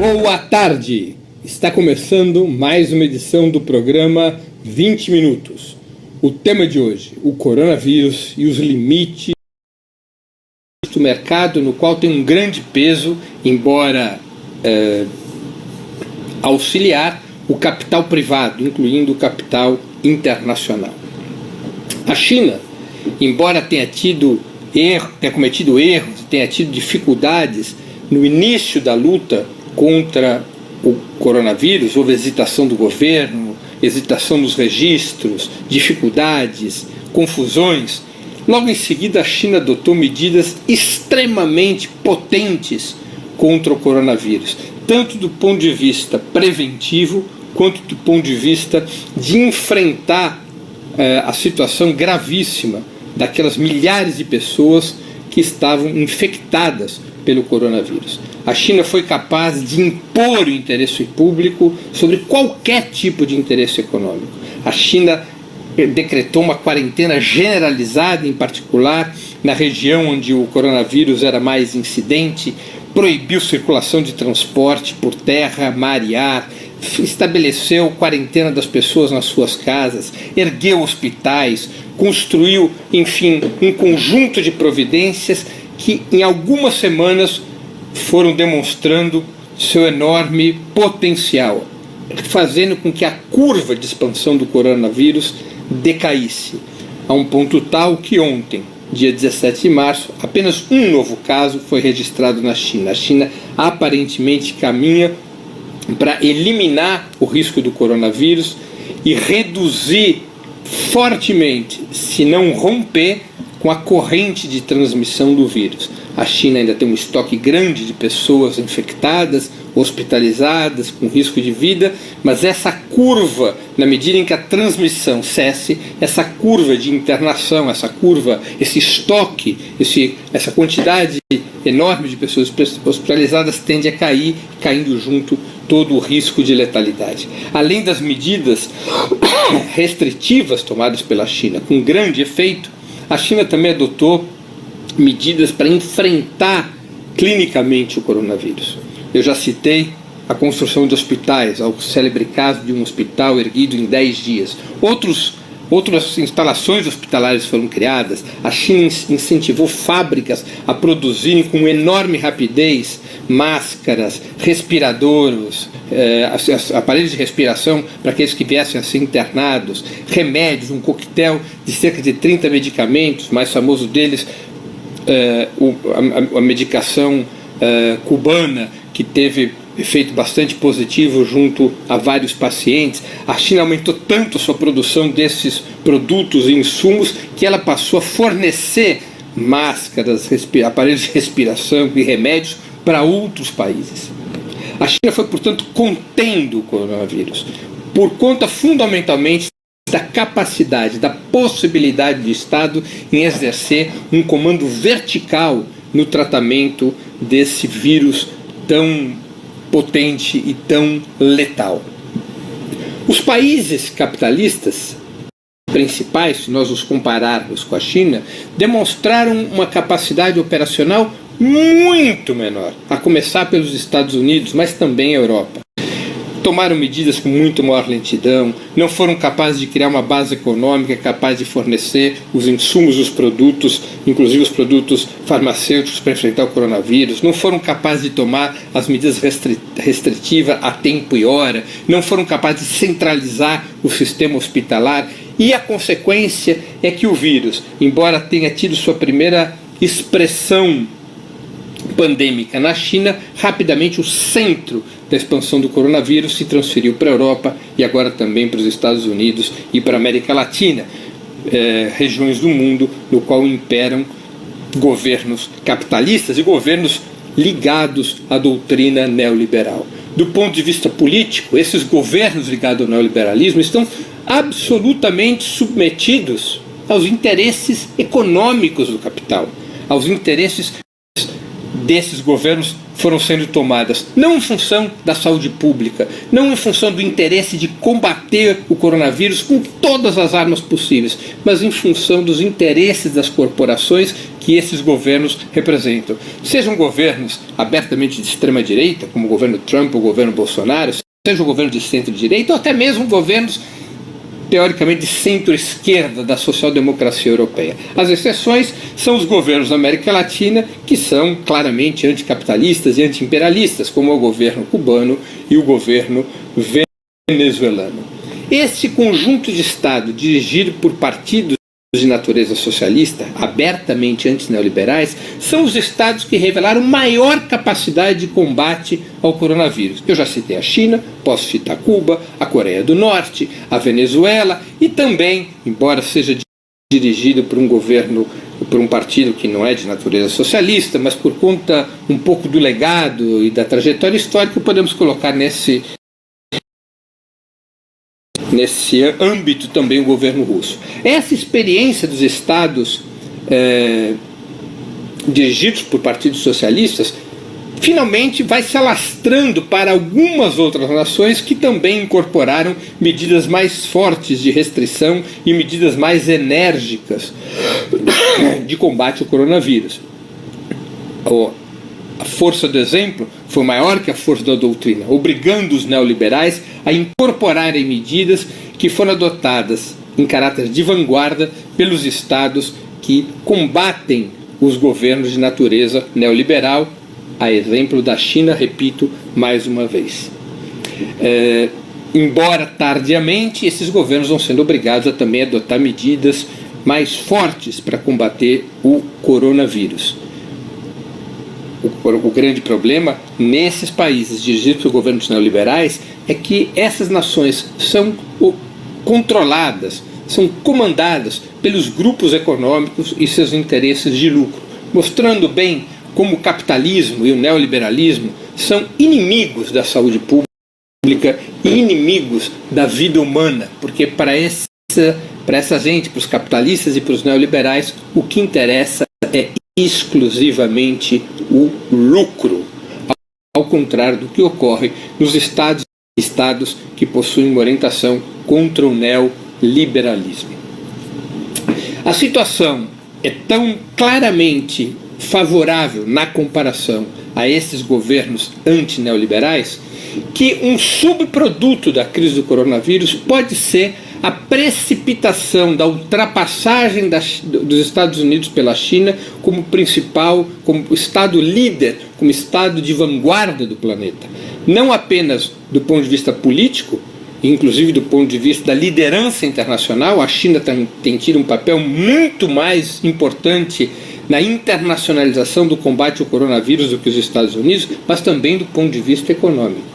Boa tarde! Está começando mais uma edição do programa 20 Minutos. O tema de hoje, o coronavírus e os limites do mercado, no qual tem um grande peso, embora auxiliar, o capital privado, incluindo o capital internacional. A China, embora tenha cometido erros, tenha tido dificuldades no início da luta contra o coronavírus, houve hesitação do governo, hesitação nos registros, dificuldades, confusões. Logo em seguida, a China adotou medidas extremamente potentes contra o coronavírus, tanto do ponto de vista preventivo, quanto do ponto de vista de enfrentar a situação gravíssima daquelas milhares de pessoas que estavam infectadas pelo coronavírus. A China foi capaz de impor o interesse público sobre qualquer tipo de interesse econômico. A China decretou uma quarentena generalizada, em particular na região onde o coronavírus era mais incidente, proibiu circulação de transporte por terra, mar e ar, estabeleceu quarentena das pessoas nas suas casas, ergueu hospitais, construiu, enfim, um conjunto de providências que em algumas semanas foram demonstrando seu enorme potencial, fazendo com que a curva de expansão do coronavírus decaísse, a um ponto tal que ontem, dia 17 de março, apenas um novo caso foi registrado na China. A China aparentemente caminha para eliminar o risco do coronavírus e reduzir fortemente, se não romper, com a corrente de transmissão do vírus. A China ainda tem um estoque grande de pessoas infectadas, hospitalizadas, com risco de vida, mas essa curva, na medida em que a transmissão cesse, essa curva de internação, essa curva, esse estoque, essa quantidade enorme de pessoas hospitalizadas tende a cair, caindo junto todo o risco de letalidade. Além das medidas restritivas tomadas pela China, com grande efeito, a China também adotou medidas para enfrentar clinicamente o coronavírus. Eu já citei a construção de hospitais, o célebre caso de um hospital erguido em 10 dias. Outras instalações hospitalares foram criadas. A China incentivou fábricas a produzirem com enorme rapidez máscaras, respiradores, aparelhos de respiração para aqueles que viessem a ser internados, remédios, um coquetel de cerca de 30 medicamentos, o mais famoso deles, a medicação cubana, que teve efeito bastante positivo junto a vários pacientes. A China aumentou tanto a sua produção desses produtos e insumos que ela passou a fornecer máscaras, aparelhos de respiração e remédios para outros países. A China foi, portanto, contendo o coronavírus por conta fundamentalmente da capacidade, da possibilidade do Estado em exercer um comando vertical no tratamento desse vírus tão potente e tão letal. Os países capitalistas principais, se nós os compararmos com a China, demonstraram uma capacidade operacional muito menor, a começar pelos Estados Unidos, mas também a Europa. Tomaram medidas com muito maior lentidão, não foram capazes de criar uma base econômica capaz de fornecer os insumos, os produtos, inclusive os produtos farmacêuticos para enfrentar o coronavírus, não foram capazes de tomar as medidas restritivas a tempo e hora, não foram capazes de centralizar o sistema hospitalar, e a consequência é que o vírus, embora tenha tido sua primeira expressão pandêmica na China, rapidamente o centro da expansão do coronavírus se transferiu para a Europa e agora também para os Estados Unidos e para a América Latina, regiões do mundo no qual imperam governos capitalistas e governos ligados à doutrina neoliberal. Do ponto de vista político, esses governos ligados ao neoliberalismo estão absolutamente submetidos aos interesses econômicos do capital, aos interesses desses governos foram sendo tomadas não em função da saúde pública, não em função do interesse de combater o coronavírus com todas as armas possíveis, mas em função dos interesses das corporações que esses governos representam. Sejam governos abertamente de extrema-direita, como o governo Trump ou o governo Bolsonaro, seja o governo de centro-direita ou até mesmo governos teoricamente de centro-esquerda da social-democracia europeia. As exceções são os governos da América Latina, que são claramente anticapitalistas e anti-imperialistas, como o governo cubano e o governo venezuelano. Este conjunto de Estado, dirigido por partidos de natureza socialista, abertamente antineoliberais, são os estados que revelaram maior capacidade de combate ao coronavírus. Eu já citei a China, posso citar Cuba, a Coreia do Norte, a Venezuela e também, embora seja dirigido por um governo, por um partido que não é de natureza socialista, mas por conta um pouco do legado e da trajetória histórica, podemos colocar nesse âmbito também o governo russo. Essa experiência dos estados dirigidos por partidos socialistas finalmente vai se alastrando para algumas outras nações que também incorporaram medidas mais fortes de restrição e medidas mais enérgicas de combate ao coronavírus. A força do exemplo foi maior que a força da doutrina, obrigando os neoliberais a incorporarem medidas que foram adotadas em caráter de vanguarda pelos estados que combatem os governos de natureza neoliberal, a exemplo da China, repito mais uma vez. Embora tardiamente, esses governos vão sendo obrigados a também adotar medidas mais fortes para combater o coronavírus. O grande problema nesses países dirigidos por governos neoliberais é que essas nações são controladas, são comandadas pelos grupos econômicos e seus interesses de lucro, mostrando bem como o capitalismo e o neoliberalismo são inimigos da saúde pública e inimigos da vida humana, porque para essa gente, para os capitalistas e para os neoliberais, o que interessa é exclusivamente o lucro, ao contrário do que ocorre nos estados que possuem uma orientação contra o neoliberalismo. A situação é tão claramente favorável na comparação a esses governos antineoliberais que um subproduto da crise do coronavírus pode ser a precipitação da ultrapassagem dos Estados Unidos pela China como Estado líder, como Estado de vanguarda do planeta. Não apenas do ponto de vista político, inclusive do ponto de vista da liderança internacional, a China tem tido um papel muito mais importante na internacionalização do combate ao coronavírus do que os Estados Unidos, mas também do ponto de vista econômico.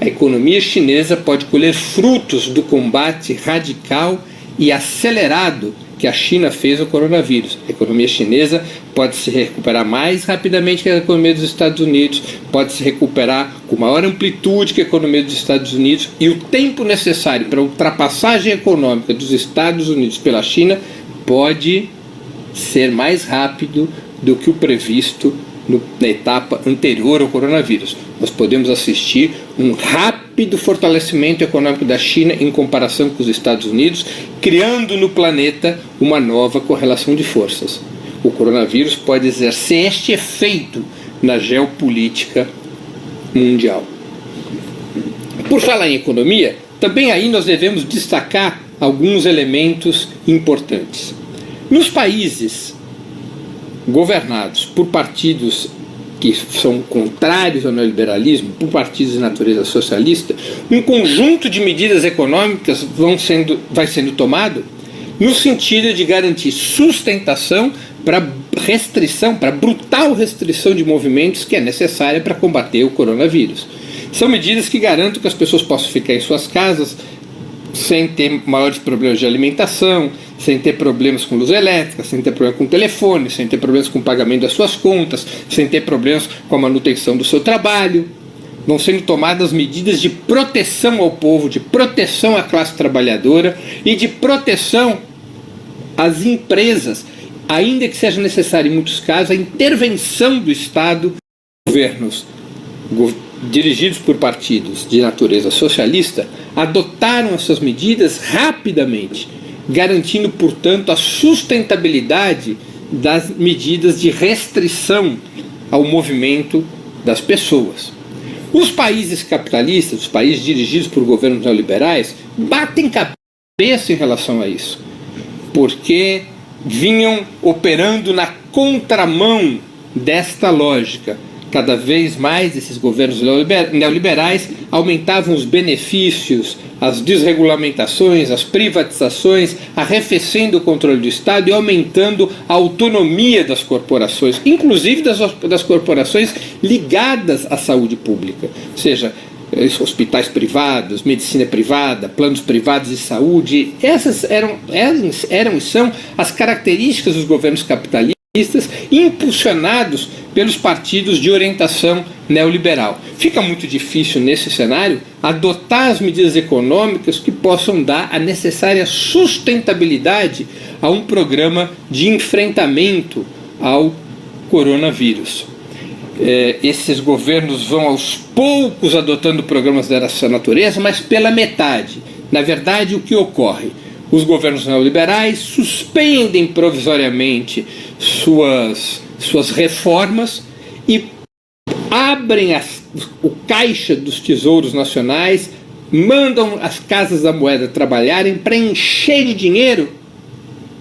A economia chinesa pode colher frutos do combate radical e acelerado que a China fez ao coronavírus. A economia chinesa pode se recuperar mais rapidamente que a economia dos Estados Unidos, pode se recuperar com maior amplitude que a economia dos Estados Unidos, e o tempo necessário para a ultrapassagem econômica dos Estados Unidos pela China pode ser mais rápido do que o previsto na etapa anterior ao coronavírus. Nós podemos assistir um rápido fortalecimento econômico da China em comparação com os Estados Unidos, criando no planeta uma nova correlação de forças. O coronavírus pode exercer este efeito na geopolítica mundial. Por falar em economia, também aí nós devemos destacar alguns elementos importantes. Nos países governados por partidos que são contrários ao neoliberalismo, por partidos de natureza socialista, um conjunto de medidas econômicas vai sendo tomado no sentido de garantir sustentação para restrição, para brutal restrição de movimentos que é necessária para combater o coronavírus. São medidas que garantem que as pessoas possam ficar em suas casas sem ter maiores problemas de alimentação, sem ter problemas com luz elétrica, sem ter problemas com telefone, sem ter problemas com o pagamento das suas contas, sem ter problemas com a manutenção do seu trabalho. Vão sendo tomadas medidas de proteção ao povo, de proteção à classe trabalhadora e de proteção às empresas, ainda que seja necessário em muitos casos a intervenção do Estado. Governos dirigidos por partidos de natureza socialista adotaram essas medidas rapidamente, garantindo, portanto, a sustentabilidade das medidas de restrição ao movimento das pessoas. Os países capitalistas, os países dirigidos por governos neoliberais, batem cabeça em relação a isso, porque vinham operando na contramão desta lógica. Cada vez mais esses governos neoliberais aumentavam os benefícios, as desregulamentações, as privatizações, arrefecendo o controle do Estado e aumentando a autonomia das corporações, inclusive das corporações ligadas à saúde pública, ou seja, hospitais privados, medicina privada, planos privados de saúde. Essas eram e são as características dos governos capitalistas impulsionados pelos partidos de orientação neoliberal. Fica muito difícil, nesse cenário, adotar as medidas econômicas que possam dar a necessária sustentabilidade a um programa de enfrentamento ao coronavírus. Esses governos vão aos poucos adotando programas dessa natureza, mas pela metade. Na verdade, o que ocorre? Os governos neoliberais suspendem provisoriamente suas reformas e abrem o caixa dos tesouros nacionais, mandam as casas da moeda trabalharem para encher de dinheiro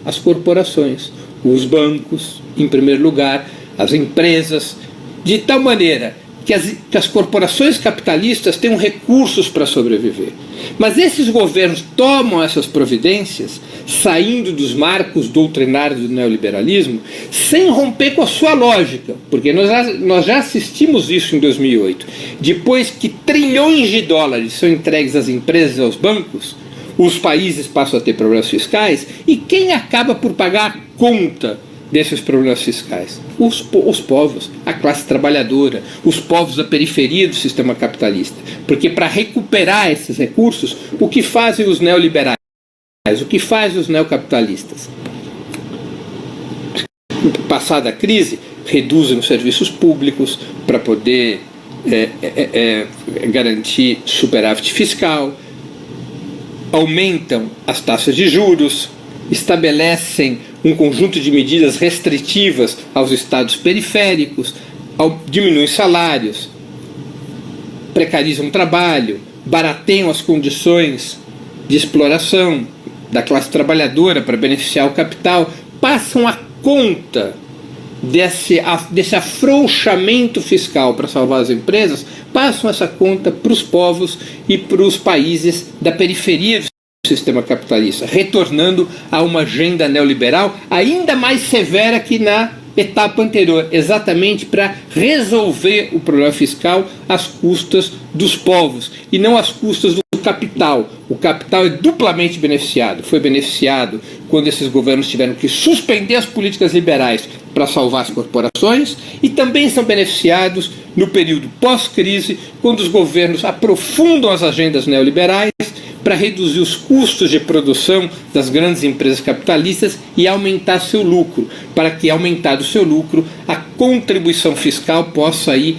as corporações, os bancos, em primeiro lugar, as empresas, de tal maneira que as corporações capitalistas tenham recursos para sobreviver. Mas esses governos tomam essas providências, saindo dos marcos doutrinários do neoliberalismo, sem romper com a sua lógica, porque nós já assistimos isso em 2008. Depois que trilhões de dólares são entregues às empresas e aos bancos, os países passam a ter problemas fiscais, e quem acaba por pagar a conta desses problemas fiscais? Os povos, a classe trabalhadora, os povos da periferia do sistema capitalista. Porque para recuperar esses recursos, o que fazem os neoliberais? O que fazem os neocapitalistas? Passada a crise, reduzem os serviços públicos para poder garantir superávit fiscal, aumentam as taxas de juros, estabelecem um conjunto de medidas restritivas aos estados periféricos, diminuem salários, precarizam o trabalho, barateiam as condições de exploração da classe trabalhadora para beneficiar o capital, passam a conta desse afrouxamento fiscal para salvar as empresas, passam essa conta para os povos e para os países da periferia do sistema capitalista, retornando a uma agenda neoliberal ainda mais severa que na etapa anterior, exatamente para resolver o problema fiscal às custas dos povos e não às custas do capital. O capital é duplamente beneficiado. Foi beneficiado quando esses governos tiveram que suspender as políticas liberais para salvar as corporações, e também são beneficiados no período pós-crise, quando os governos aprofundam as agendas neoliberais para reduzir os custos de produção das grandes empresas capitalistas e aumentar seu lucro, para que, aumentado seu lucro, a contribuição fiscal possa ir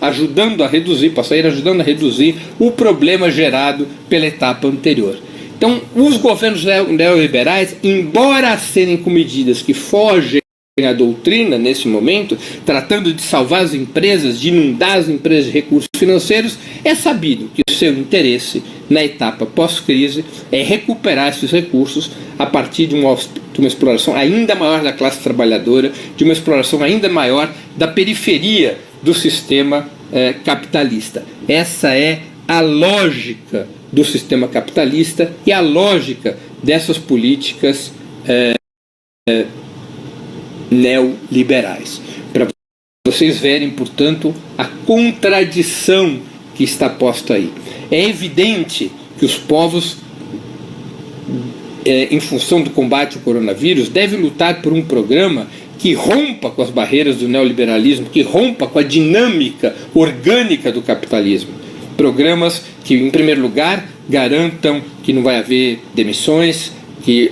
ajudando a reduzir o problema gerado pela etapa anterior. Então, os governos neoliberais, embora serem com medidas que fogem à doutrina nesse momento, tratando de salvar as empresas, de inundar as empresas de recursos financeiros, é sabido que o seu interesse na etapa pós-crise é recuperar esses recursos a partir de uma exploração ainda maior da classe trabalhadora, de uma exploração ainda maior da periferia do sistema capitalista. Essa é a lógica do sistema capitalista e a lógica dessas políticas neoliberais. Para vocês verem, portanto, a contradição que está posta aí. É evidente que os povos, em função do combate ao coronavírus, devem lutar por um programa que rompa com as barreiras do neoliberalismo, que rompa com a dinâmica orgânica do capitalismo. Programas que, em primeiro lugar, garantam que não vai haver demissões, que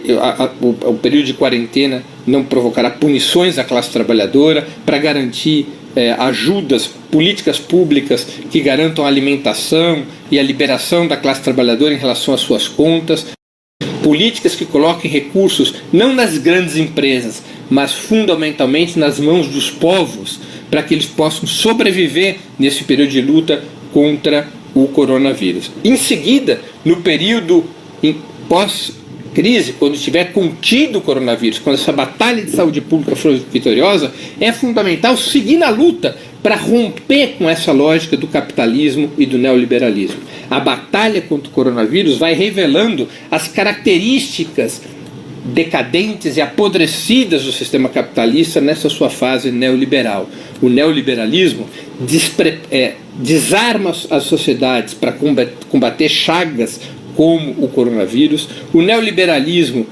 o período de quarentena não provocará punições à classe trabalhadora, para garantir ajudas, políticas públicas que garantam a alimentação e a liberação da classe trabalhadora em relação às suas contas, políticas que coloquem recursos não nas grandes empresas, mas fundamentalmente nas mãos dos povos, para que eles possam sobreviver nesse período de luta contra o coronavírus. Em seguida, no período pós-crise, quando tiver contido o coronavírus, quando essa batalha de saúde pública for vitoriosa, é fundamental seguir na luta para romper com essa lógica do capitalismo e do neoliberalismo. A batalha contra o coronavírus vai revelando as características decadentes e apodrecidas do sistema capitalista nessa sua fase neoliberal. O neoliberalismo desarma as sociedades para combater chagas como o coronavírus. O neoliberalismo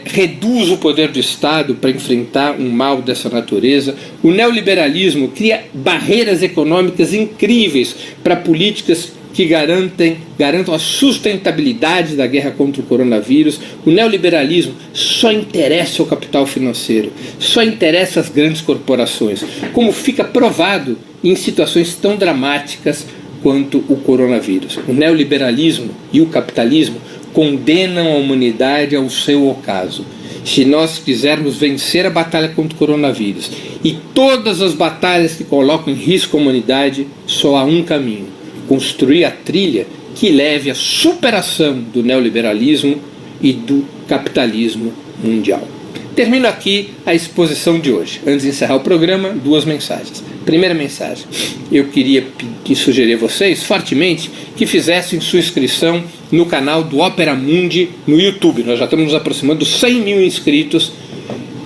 reduz o poder do Estado para enfrentar um mal dessa natureza. O neoliberalismo cria barreiras econômicas incríveis para políticas que garantam a sustentabilidade da guerra contra o coronavírus. O neoliberalismo só interessa ao capital financeiro, só interessa às grandes corporações, como fica provado em situações tão dramáticas quanto o coronavírus. O neoliberalismo e o capitalismo condenam a humanidade ao seu ocaso. Se nós quisermos vencer a batalha contra o coronavírus e todas as batalhas que colocam em risco a humanidade, só há um caminho: construir a trilha que leve à superação do neoliberalismo e do capitalismo mundial. Termino aqui a exposição de hoje. Antes de encerrar o programa, 2 mensagens. Primeira mensagem: eu queria sugerir a vocês fortemente que fizessem sua inscrição no canal do Opera Mundi no YouTube. Nós já estamos nos aproximando dos 100 mil inscritos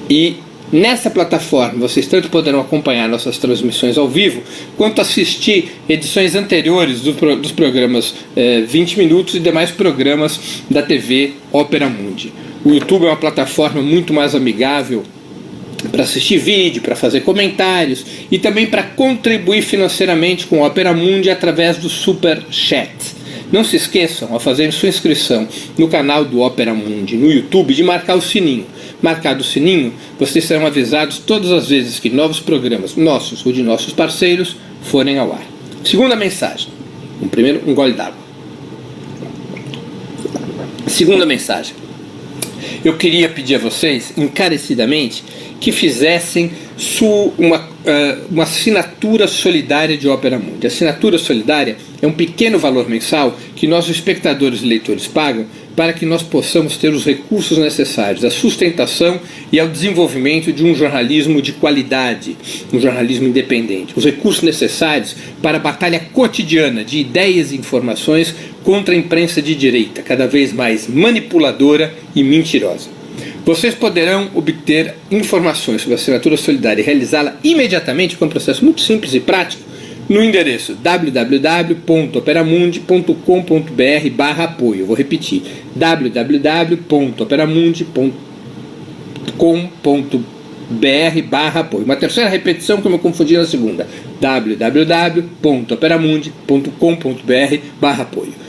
e nessa plataforma vocês tanto poderão acompanhar nossas transmissões ao vivo, quanto assistir edições anteriores dos programas 20 Minutos e demais programas da TV Opera Mundi. O YouTube é uma plataforma muito mais amigável para assistir vídeo, para fazer comentários e também para contribuir financeiramente com o Opera Mundi através do Super Chat. Não se esqueçam, ao fazer sua inscrição no canal do Opera Mundi no YouTube, de marcar o sininho. Marcado o sininho, vocês serão avisados todas as vezes que novos programas nossos ou de nossos parceiros forem ao ar. Segunda mensagem. Primeiro, um gole d'água. Segunda mensagem. Eu queria pedir a vocês, encarecidamente, que fizessem uma assinatura solidária de Opera Mundi. A assinatura solidária é um pequeno valor mensal que nossos espectadores e leitores pagam para que nós possamos ter os recursos necessários à sustentação e ao desenvolvimento de um jornalismo de qualidade, um jornalismo independente. Os recursos necessários para a batalha cotidiana de ideias e informações contra a imprensa de direita, cada vez mais manipuladora e mentirosa. Vocês poderão obter informações sobre a assinatura solidária e realizá-la imediatamente, com um processo muito simples e prático, no endereço www.operamundi.com.br/apoio. Vou repetir: www.operamundi.com.br/apoio. Uma terceira repetição que eu me confundi na segunda: www.operamundi.com.br/apoio.